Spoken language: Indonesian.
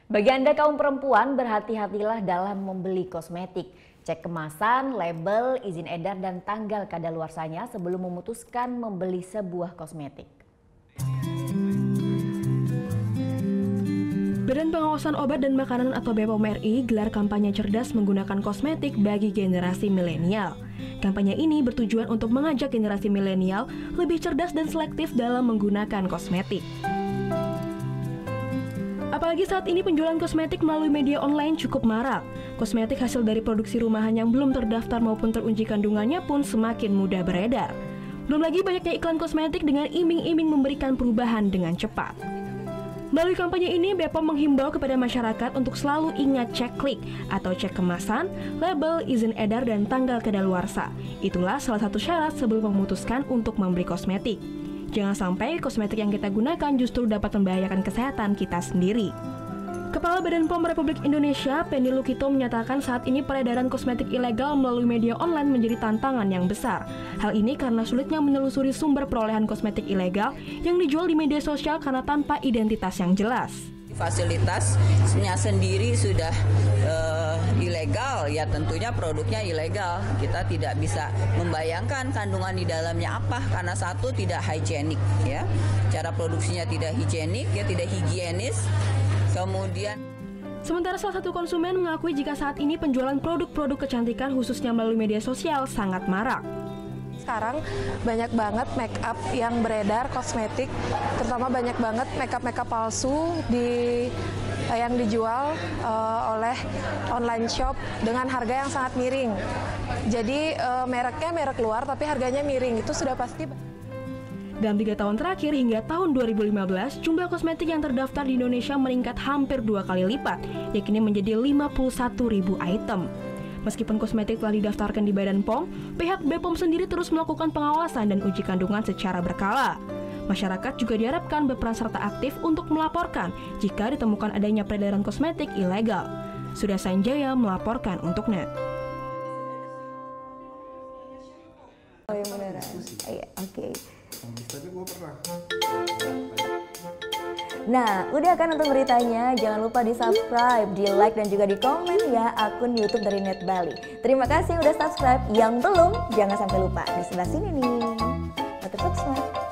Bagi Anda kaum perempuan, berhati-hatilah dalam membeli kosmetik. Cek kemasan, label, izin edar, dan tanggal kadaluarsanya sebelum memutuskan membeli sebuah kosmetik. Badan Pengawasan Obat dan Makanan atau BPOM RI gelar kampanye cerdas menggunakan kosmetik bagi generasi milenial. Kampanye ini bertujuan untuk mengajak generasi milenial lebih cerdas dan selektif dalam menggunakan kosmetik. Apalagi saat ini penjualan kosmetik melalui media online cukup marak. Kosmetik hasil dari produksi rumahan yang belum terdaftar maupun teruji kandungannya pun semakin mudah beredar. Belum lagi banyaknya iklan kosmetik dengan iming-iming memberikan perubahan dengan cepat. Melalui kampanye ini, BPOM menghimbau kepada masyarakat untuk selalu ingat cek klik atau cek kemasan, label, izin edar, dan tanggal kadaluarsa. Itulah salah satu syarat sebelum memutuskan untuk membeli kosmetik. Jangan sampai kosmetik yang kita gunakan justru dapat membahayakan kesehatan kita sendiri. Kepala Badan POM Republik Indonesia, Penny Lukito, menyatakan saat ini peredaran kosmetik ilegal melalui media online menjadi tantangan yang besar. Hal ini karena sulitnya menelusuri sumber perolehan kosmetik ilegal yang dijual di media sosial karena tanpa identitas yang jelas. Fasilitasnya sendiri sudah ilegal, ya tentunya produknya ilegal. Kita tidak bisa membayangkan kandungan di dalamnya apa karena satu tidak higienik, ya. Cara produksinya tidak higienik, ya tidak higienis. Kemudian sementara salah satu konsumen mengakui jika saat ini penjualan produk-produk kecantikan khususnya melalui media sosial sangat marak. Sekarang banyak banget make up yang beredar, kosmetik, terutama banyak banget make up palsu yang dijual oleh online shop dengan harga yang sangat miring. Jadi mereknya merek luar tapi harganya miring, itu sudah pasti. Dalam 3 tahun terakhir hingga tahun 2015, jumlah kosmetik yang terdaftar di Indonesia meningkat hampir 2 kali lipat, yakni menjadi 51.000 item. Meskipun kosmetik telah didaftarkan di Badan POM, pihak BPOM sendiri terus melakukan pengawasan dan uji kandungan secara berkala. Masyarakat juga diharapkan berperan serta aktif untuk melaporkan jika ditemukan adanya peredaran kosmetik ilegal. Surya Sanjaya melaporkan untuk NET. Oh yang beneran? Iya, oke. Tapi gue pernah. Nah, udah kan nonton beritanya? Jangan lupa di subscribe, di like, dan juga di komen ya akun YouTube dari Net Bali. Terima kasih udah subscribe. Yang belum, jangan sampai lupa. Di sebelah sini nih. Notif subscribe.